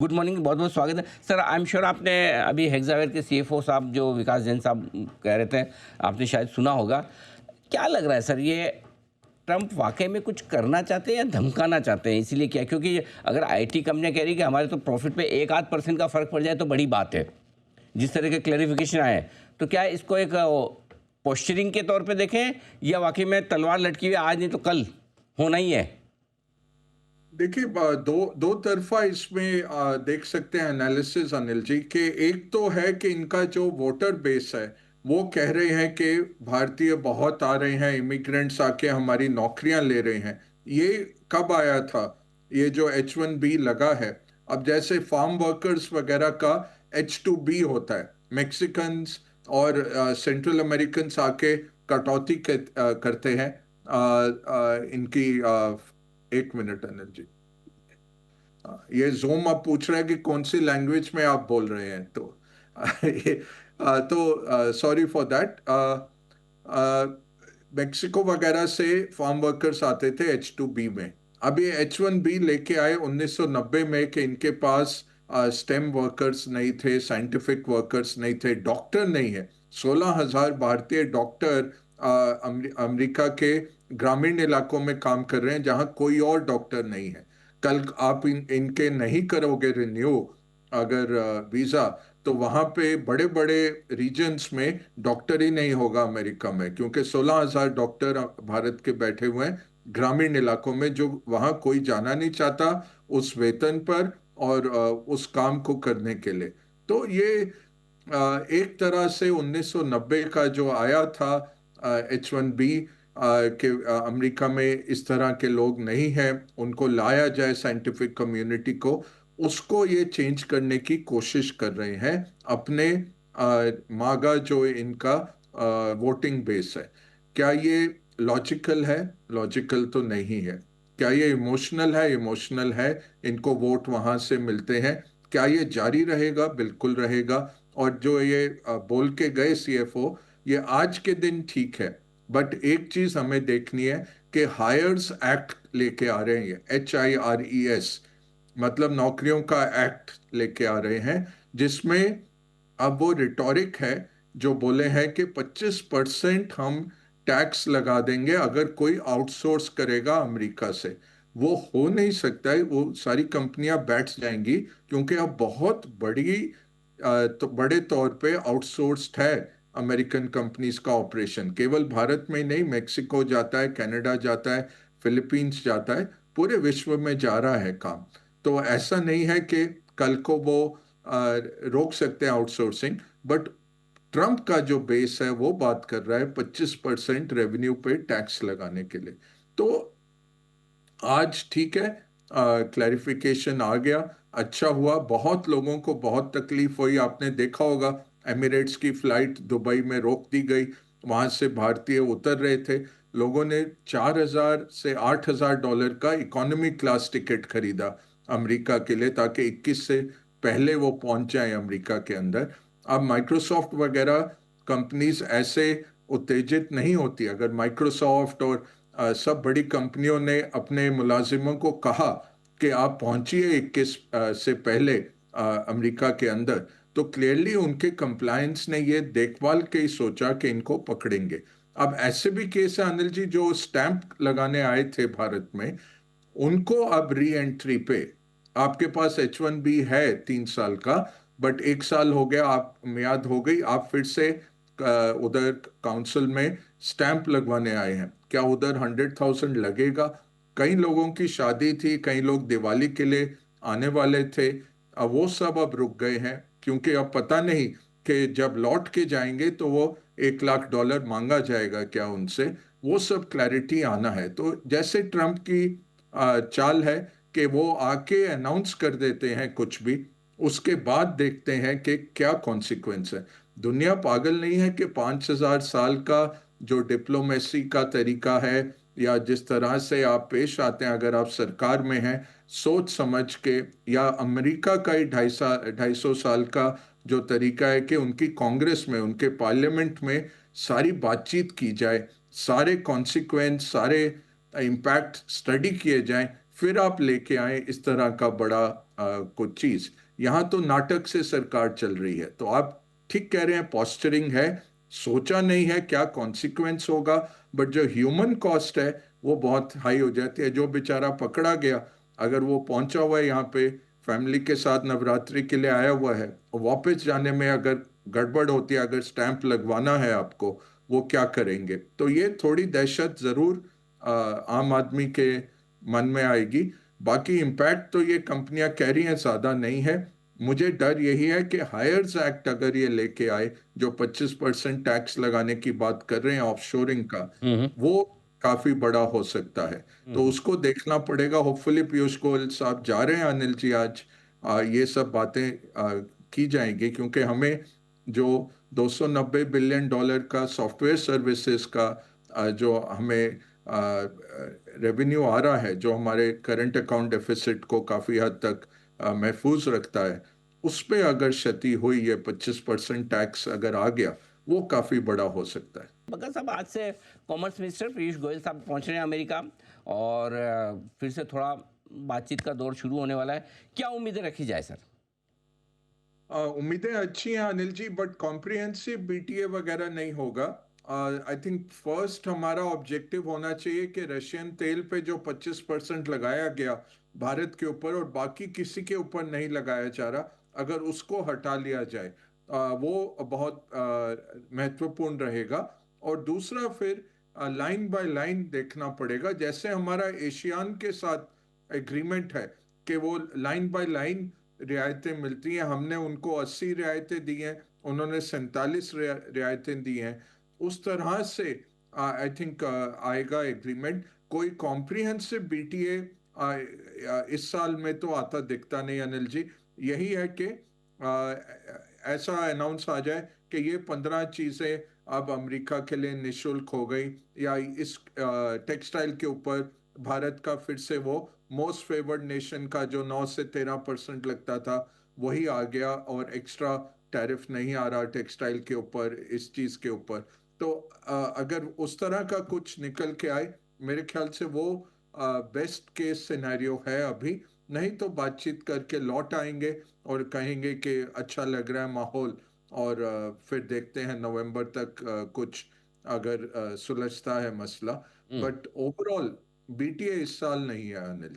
Good morning, बहुत बहुत स्वागत है सर। आई एम श्योर आपने अभी हेक्सावेयर के सीएफओ साहब जो विकास जैन साहब कह रहे थे, आपने शायद सुना होगा। क्या लग रहा है सर, ये ट्रंप वाकई में कुछ करना चाहते हैं या धमकाना चाहते हैं? इसीलिए क्या, क्योंकि अगर आईटी कंपनियां कह रही कि हमारे तो प्रॉफिट पे 1-8% का फर्क पड़ जाए तो बड़ी बात है, जिस तरह के क्लैरिफिकेशन आए, तो क्या इसको एक पोस्चरिंग के तौर पे देखें या वाकई में तलवार लटकी हुई आज नहीं तो कल होना ही है? देखिए, दो दो तरफा इसमें देख सकते हैं एनालिसिस अनिल जी के। एक तो है कि इनका जो वोटर बेस है वो कह रहे हैं कि भारतीय बहुत आ रहे हैं, इमिग्रेंट्स आके हमारी नौकरियां ले रहे हैं। ये कब आया था? ये जो H1B लगा है, अब जैसे फार्म वर्कर्स वगैरह का H2B होता है, मैक्सिकन्स और सेंट्रल अमेरिकन्स आके कटौती करते हैं। इनकी एक मिनट अनिल जी। ये जूम अब पूछ रहा है कि कौन सी लैंग्वेज में आप बोल रहे हैं, तो ये तो सॉरी फॉर दैट। मेक्सिको वगैरह से फार्म वर्कर्स आते थे H2B में। अब ये H1B लेके आए 1990 में कि इनके पास स्टेम वर्कर्स नहीं थे, साइंटिफिक वर्कर्स नहीं थे, डॉक्टर नहीं है। 16,000 भारतीय डॉक्टर अमेरिका के ग्रामीण इलाकों में काम कर रहे हैं जहां कोई और डॉक्टर नहीं है। कल आप इनके नहीं करोगे रिन्यू अगर वीजा, तो वहां पे बड़े बड़े रीजन्स में डॉक्टर ही नहीं होगा अमेरिका में, क्योंकि 16,000 डॉक्टर भारत के बैठे हुए हैं ग्रामीण इलाकों में, जो वहां कोई जाना नहीं चाहता उस वेतन पर और उस काम को करने के लिए। तो ये एक तरह से 1990 का जो आया था H1B के अमेरिका में इस तरह के लोग नहीं हैं, उनको लाया जाए साइंटिफिक कम्युनिटी को, उसको ये चेंज करने की कोशिश कर रहे हैं अपने मागा जो इनका वोटिंग बेस है। क्या ये लॉजिकल है? लॉजिकल तो नहीं है। क्या ये इमोशनल है? इमोशनल है। इनको वोट वहां से मिलते हैं। क्या ये जारी रहेगा? बिल्कुल रहेगा। और जो ये बोल के गए सीएफओ, ये आज के दिन ठीक है, बट एक चीज हमें देखनी है कि हायर्स एक्ट लेके आ रहे हैं, ये HIRES, मतलब नौकरियों का एक्ट लेके आ रहे हैं, जिसमें अब वो रिटोरिक है जो बोले हैं कि 25% हम टैक्स लगा देंगे अगर कोई आउटसोर्स करेगा अमेरिका से। वो हो नहीं सकता है, वो सारी कंपनियां बैठ जाएंगी, क्योंकि अब बहुत बड़ी तो बड़े तौर पे आउटसोर्स्ड है अमेरिकन कंपनीज का ऑपरेशन। केवल भारत में ही नहीं, मेक्सिको जाता है, कनाडा जाता है, फिलीपींस जाता है, पूरे विश्व में जा रहा है काम। तो ऐसा नहीं है कि कल को वो रोक सकते हैं आउटसोर्सिंग, बट ट्रंप का जो बेस है वो बात कर रहा है 25% रेवेन्यू पे टैक्स लगाने के लिए। तो आज ठीक है, क्लैरिफिकेशन आ गया, अच्छा हुआ। बहुत लोगों को बहुत तकलीफ हुई, आपने देखा होगा एमिरेट्स की फ्लाइट दुबई में रोक दी गई, वहां से भारतीय उतर रहे थे, लोगों ने 4,000 से 8,000 डॉलर का इकोनॉमी क्लास टिकट खरीदा अमेरिका के लिए, ताकि 21 से पहले वो पहुंच जाए अमेरिका के अंदर। अब माइक्रोसॉफ्ट वगैरह कंपनीज ऐसे उत्तेजित नहीं होती। अगर माइक्रोसॉफ्ट और सब बड़ी कंपनियों ने अपने मुलाजिमों को कहा कि आप पहुंचिए 21 से पहले अमेरिका के अंदर, तो क्लियरली उनके कंप्लायंस ने ये देखभाल के ही सोचा कि इनको पकड़ेंगे। अब ऐसे भी केस है अनिल जी, जो स्टैंप लगाने आए थे भारत में, उनको अब री एंट्री पे, आपके पास H1B है 3 साल का, बट 1 साल हो गया, आप मियाद हो गई, आप फिर से उधर काउंसिल में स्टैंप लगवाने आए हैं, क्या उधर 100,000 लगेगा? कई लोगों की शादी थी, कई लोग दिवाली के लिए आने वाले थे, अब वो सब अब रुक गए हैं, क्योंकि अब पता नहीं कि जब लौट के जाएंगे तो वो $1 लाख मांगा जाएगा क्या उनसे। वो सब क्लैरिटी आना है। तो जैसे ट्रंप की चाल है कि वो आके अनाउंस कर देते हैं कुछ भी, उसके बाद देखते हैं कि क्या कॉन्सिक्वेंस है। दुनिया पागल नहीं है कि 5,000 साल का जो डिप्लोमेसी का तरीका है, या जिस तरह से आप पेश आते हैं अगर आप सरकार में हैं, सोच समझ के, या अमेरिका का ही 250 साल का जो तरीका है कि उनकी कांग्रेस में, उनके पार्लियामेंट में सारी बातचीत की जाए, सारे कॉन्सिक्वेंस, सारे इम्पैक्ट स्टडी किए जाएं, फिर आप लेके आए इस तरह का बड़ा कुछ चीज। यहाँ तो नाटक से सरकार चल रही है। तो आप ठीक कह रहे हैं, पॉस्चरिंग है, सोचा नहीं है क्या कॉन्सिक्वेंस होगा, बट जो ह्यूमन कॉस्ट है वो बहुत हाई हो जाती है। जो बेचारा पकड़ा गया, अगर वो पहुंचा हुआ है यहाँ पे, फैमिली के साथ नवरात्रि के लिए आया हुआ है, और वापस जाने में अगर गड़बड़ होती है, अगर स्टैंप लगवाना है आपको, वो क्या करेंगे? तो ये थोड़ी दहशत जरूर आम आदमी के मन में आएगी। बाकी इम्पैक्ट तो ये कंपनियां कह रही हैं ज्यादा नहीं है। मुझे डर यही है कि हायर्स एक्ट अगर ये लेके आए, जो 25% टैक्स लगाने की बात कर रहे हैं ऑफशोरिंग का, हम्म। वो काफी बड़ा हो सकता है। तो हम्म। उसको देखना पड़ेगा। होपफुली पीयूष गोयल साहब जा रहे हैं, अनिल जी, आज ये सब बातें की जाएंगी, क्योंकि हमें जो 290 बिलियन डॉलर का सॉफ्टवेयर सर्विसेज का जो हमें रेवेन्यू आ रहा है, जो हमारे करंट अकाउंट डेफिसिट को काफी हद तक महफूज रखता है, उस पे अगर क्षति हुई, ये 25% टैक्स अगर आ गया, वो काफी बड़ा हो सकता है। मगर साहब, आज से कॉमर्स मिनिस्टर पीयूष गोयल साहब पहुंच रहे हैं अमेरिका, और फिर से थोड़ा बातचीत का दौर शुरू होने वाला है। क्या उम्मीदें रखी जाए सर? उम्मीदें अच्छी हैं Anil ji, but comprehensive BTA वगैरह नहीं होगा। आई थिंक फर्स्ट हमारा ऑब्जेक्टिव होना चाहिए कि रशियन तेल पे जो 25% लगाया गया भारत के ऊपर, और बाकी किसी के ऊपर नहीं लगाया जा रहा, अगर उसको हटा लिया जाए, वो बहुत महत्वपूर्ण रहेगा। और दूसरा, फिर लाइन बाय लाइन देखना पड़ेगा। जैसे हमारा एशियान के साथ एग्रीमेंट है कि वो लाइन बाय लाइन रियायतें मिलती हैं, हमने उनको 80 रियायतें दी हैं, उन्होंने 47 रियायतें दी हैं। उस तरह से आई थिंक आएगा एग्रीमेंट। कोई कॉम्प्रिहेंसिव बीटीए इस साल में तो आता दिखता नहीं अनिल जी। यही है कि ऐसा अनाउंस आ जाए कि ये 15 चीजें अब अमेरिका के लिए निशुल्क हो गई, या इस टेक्सटाइल के ऊपर भारत का फिर से वो मोस्ट फेवर्ड नेशन का जो 9 से 13% लगता था, वही आ गया, और एक्स्ट्रा टैरिफ नहीं आ रहा टेक्सटाइल के ऊपर, इस चीज के ऊपर। तो अगर उस तरह का कुछ निकल के आए, मेरे ख्याल से वो बेस्ट केस सिनेरियो है अभी। नहीं तो बातचीत करके लौट आएंगे और कहेंगे कि अच्छा लग रहा है माहौल, और फिर देखते हैं नवंबर तक कुछ अगर सुलझता है मसला। हम्म। बट ओवरऑल बीटीए इस साल नहीं है अनिल जी।